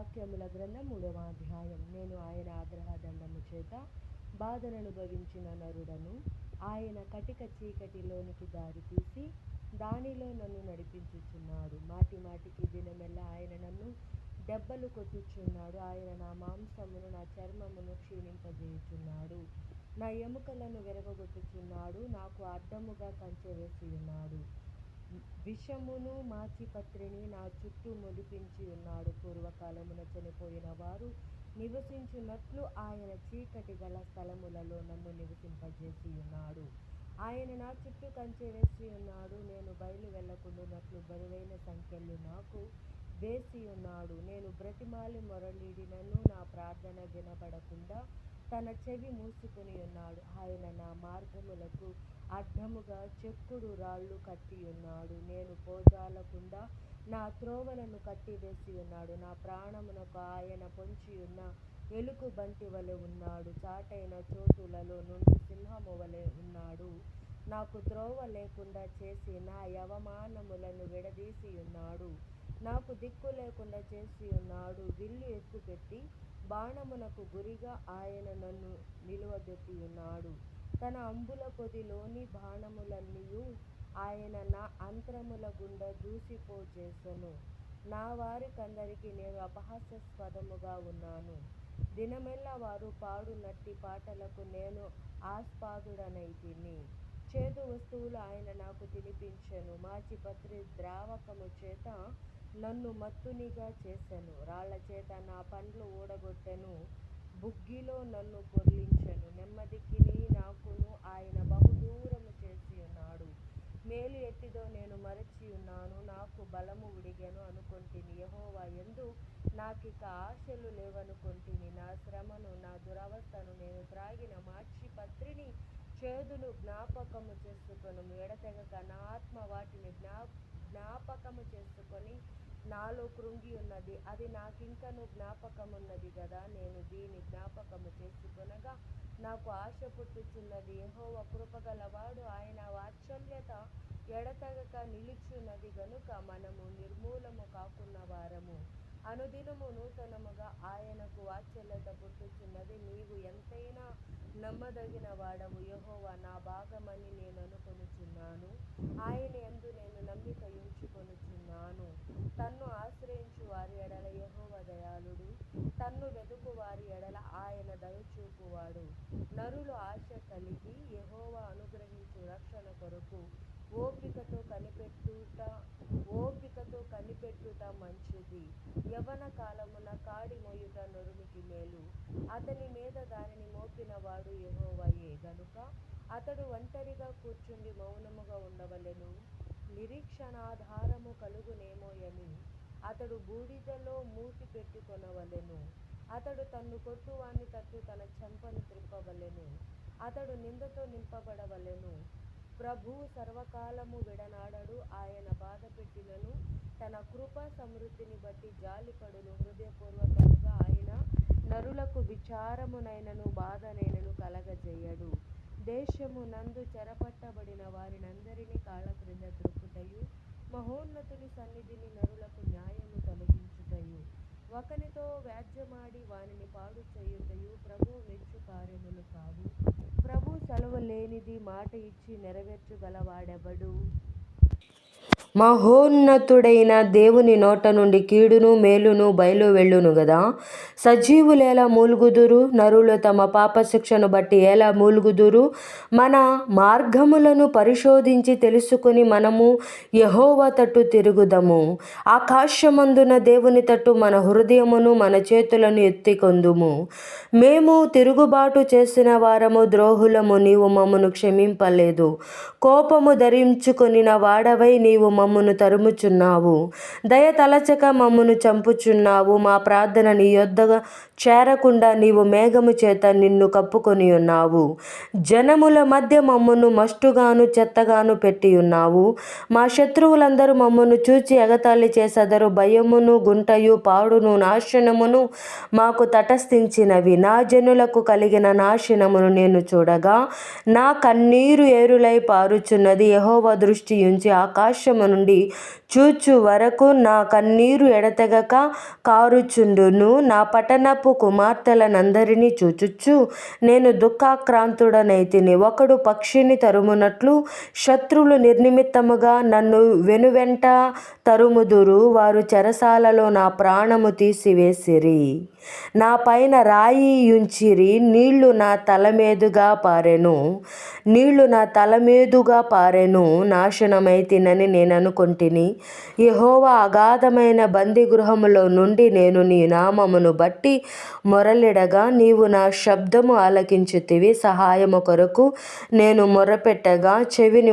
వాక్యముల గ్రంథం 3వ అధ్యాయం. నేను ఆయన ఆగ్రహదండము చేత బాధననుభవించిన నరుడను. ఆయన కటిక చీకటిలోనికి దారితీసి దానిలో నన్ను నడిపించుచున్నాడు. మాటి మాటికి దినమెల్లా ఆయన నన్ను దెబ్బలు కొట్టుచున్నాడు. ఆయన నా మాంసమును నా చర్మమును క్షీణింపజేయుచున్నాడు. నా ఎముకలను విరగొట్టుచున్నాడు. నాకు అడ్డముగా కంచె వేసి ఉన్నాడు. విషమును మాచిపత్రిని నా చుట్టూ మొలిపించి ఉన్నాడు. పూర్వకాలమున చనిపోయిన వారు నివసించున్నట్లు ఆయన చీకటి గల స్థలములలో నన్ను నివసింపజేసి ఉన్నాడు. ఆయన నా చుట్టూ కంచె వేసి ఉన్నాడు. నేను బయలు వెళ్ళకుండానట్లు బరువైన సంఖ్యలు నాకు వేసి ఉన్నాడు. నేను బ్రతిమాలి మొరలిడినను నా ప్రార్థన వినబడకుండా తన చెవి మూసుకొని ఉన్నాడు. ఆయన నా మార్గములకు అడ్డముగా చెక్కుడు రాళ్ళు కట్టి ఉన్నాడు. నేను పోజాలకుండా నా త్రోవలను కట్టివేసి ఉన్నాడు. నా ప్రాణమునకు ఆయన పొంచి ఉన్న ఎలుగు బంటి వలె ఉన్నాడు. చాటైన చోటులలో నుండి సింహము వలె ఉన్నాడు. నాకు త్రోవ లేకుండా చేసి నా యవమానములను విడదీసి ఉన్నాడు. నాకు దిక్కు లేకుండా చేసి ఉన్నాడు. విల్లు ఎక్కుపెట్టి బాణమునకు గురిగా ఆయన నన్ను నిలువబెట్టి ఉన్నాడు. తన అంబుల పొదిలోని బాణములన్నీయు ఆయన నా అంతరముల గుండా దూసిపోజేసెను. నా వారికందరికి నేను అపహాస్యాస్పదముగా ఉన్నాను. దినమెల్లా వారు పాడు నట్టి పాటలకు నేను ఆస్పాదుడనైతిని. చేదు వస్తువులు ఆయన నాకు తినిపించెను. మాచిపత్రి ద్రావకము చేత నన్ను మత్తునిగా చేసెను. రాళ్ల చేత నా పండ్లు ఊడగొట్టెను. బుగ్గిలో నన్ను పొర్లించెను. నెమ్మదికిని నాకును ఆయన బహుదూరము చేసి ఉన్నాడు. మేలు ఎట్టిదో నేను మరచి ఉన్నాను. నాకు బలము ఉడిగెను అనుకొంటిని. యెహోవా యందు నాకిక ఆశలు లేవనుకొంటిని. నా శ్రమను నా దురవస్థను నేను త్రాగిన మాచిపత్రిని చేదును జ్ఞాపకము చేసుకొను. ఎడతెగక నా ఆత్మ వాటిని జ్ఞాపకము చేసుకొని నాలో కృంగి ఉన్నది. అది నాకింకను జ్ఞాపకమున్నది గదా. నేను దీని జ్ఞాపకము చేసుకొనగా నాకు ఆశ పుట్టుచున్నది. యెహోవా కృపగలవాడు. ఆయన వాత్సల్యత ఎడతెగక నిలుచున్నది గనుక మనము నిర్మూలము కాకున్న వారము. అనుదినము నూతనముగా ఆయనకు వాత్సల్యత పుట్టుచున్నది. నీవు ఎంతైనా నమ్మదగిన వాడవు. యెహోవా నా భాగమని నేను అనుకొనుచున్నాను. ఆయన యందు నేను నమ్మిక ఉంచుకొనుచున్నాను. తన్ను ఆశ్రయించు వారి ఎడల యెహోవా దయాళుడు. తన్ను వెదుకు వారి ఎడల ఆయన దయచూపువాడు. నరులు ఆశ కలిగి యెహోవా అనుగ్రహించు రక్షణ కొరకు ఓపికతో కనిపెట్టుట మంచిది. యవ్వన కాలమున కాడి మోయుట నరునికి మేలు. అతని మీద దానిని మోపిన వాడు యెహోవాయే గనుక అతడు ఒంటరిగా కూర్చుండి మౌనముగా ఉండవలెను. నిరీక్షణాధారము కలుగునేమోయని అతడు బూడిదలో మూతి పెట్టుకొనవలెను. అతడు తన్ను కొట్టువాని తట్టు తన చెంపను త్రిప్పవలెను. అతడు నిందతో నింపబడవలెను. ప్రభువు సర్వకాలము విడనాడడు. ఆయన బాధపెట్టినను తన కృపా సమృద్ధిని బట్టి జాలిపడును. హృదయపూర్వకముగా ఆయన నరులకు విచారమునైనను బాధనైనను కలగజేయడు. దేశము నందు చెరపట్టబడిన వారినందరినీ కాళ్ళ క్రింద త్రొక్కుటయు, మహోన్నతుని సన్నిధిని నరులకు న్యాయము తొలగించుటయు, ఒకనితో వ్యాజ్యమాడి వానిని పాడు చేయుటయు ప్రభువు మెచ్చు కార్యములు కావు. ప్రభు సెలవు లేనిది మాట ఇచ్చి నెరవేర్చుగలవాడెవడు? మహోన్నతుడైన దేవుని నోట నుండి కీడును మేలును బయలు వెళ్ళును గదా. సజీవులేలా మూల్గుదురు? నరులు తమ పాపశిక్షను బట్టి ఎలా మూల్గుదురు? మన మార్గములను పరిశోధించి తెలుసుకుని మనము యెహోవా తట్టు తిరుగుదము. ఆకాశమందున దేవుని తట్టు మన హృదయమును మన చేతులను ఎత్తికొందుము. మేము తిరుగుబాటు చేసిన వారము, ద్రోహులము. నీవు మమ్మను క్షమింపలేదు. కోపము ధరించుకొనిన వాడవై నీవు మమ్మను తరుముచున్నావు. దయ తలచక మమ్మను చంపుచున్నావు. మా ప్రార్థన నీ యొద్దగా చేరకుండా నీవు మేఘము చేత నిన్ను కప్పుకొని ఉన్నావు. జనముల మధ్య మమ్మను మష్టుగాను చెత్తగాను పెట్టి ఉన్నావు. మా శత్రువులందరూ మమ్మను చూచి ఎగతాళి చేసెదరు. భయమును గుంటయు పాడును నాశనమును మాకు తటస్థించినవి. నా జనులకు కలిగిన నాశనమును నేను చూడగా నా కన్నీరు ఏరులై పారుచున్నది. యెహోవా దృష్టి ఉంచి ఆకాశము నుండి చూచు వరకు నా కన్నీరు ఎడతెగక కారుచుండును. నా పట్టణపు కుమార్తెలనందరినీ చూచుచు నేను దుఃఖాక్రాంతుడనైతిని. ఒకడు పక్షిని తరుమునట్లు శత్రువులు నిర్నిమిత్తముగా నన్ను వెనువెంట తరుముదురు. వారు చెరసాలలో నా ప్రాణము తీసివేసిరి. నా పైన రాయి యుంచిరి. నీళ్లు నా తలమీదుగా పారెను. నాశనమైతినని నేననుకొంటిని. యెహోవా, అగాధమైన బందీగృహములో నుండి నేను నీ నామమును బట్టి మొరలిడగా నీవు నా శబ్దము ఆలకించితివి. సహాయము కొరకు నేను మొర్రపెట్టగా చెవిని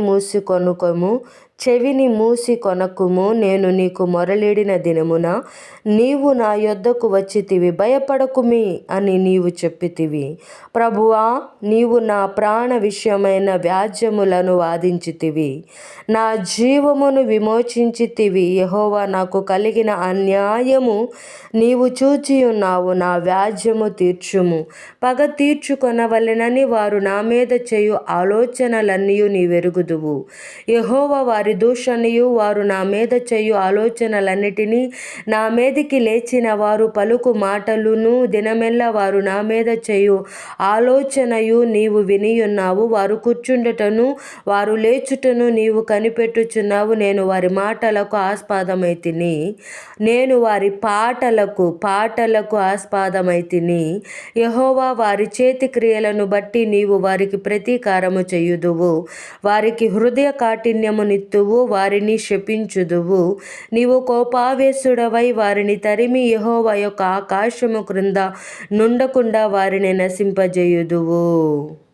మూసికొనకుము. నేను నీకు మొరలిడిన దినమున నీవు నా యొద్దకు వచ్చితివి. భయపడకుమి అని నీవు చెప్పితివి. ప్రభువా, నీవు నా ప్రాణ విషయమైన వ్యాజ్యములను వాదించితివి. నా జీవమును విమోచించితివి. యెహోవా, నాకు కలిగిన అన్యాయము నీవు చూచియున్నావు. నా వ్యాజ్యము తీర్చుము. పగ తీర్చుకొనవలెనని వారు నా మీద చేయు ఆలోచనలన్నీయు నీవెరుగుదువు. యెహోవా, వారి దూషణయు వారు నా మీద చేయు ఆలోచనలన్నిటినీ, నా మీదికి లేచిన వారు పలుకు మాటలును, దినమెల్లా వారు నా మీద చేయు ఆలోచనయు నీవు వినియున్నావు. వారు కూర్చుండుటను వారు లేచుటను నీవు కనిపెట్టుచున్నావు. నేను వారి మాటలకు ఆస్పదమైతిని. నేను వారి పాటలకు ఆస్పదమైతిని. యెహోవా, వారి చేతి క్రియలను బట్టి నీవు వారికి ప్రతీకారము చేయుదువు. వారికి హృదయ కాఠిన్యమునిత్తువు. వారిని శపించుదువు. నీవు కోపావేశుడవై వారిని తరిమి యెహోవా యొక్క ఆకాశము క్రింద నుండకుండా వారిని నశింపజేయుదువు.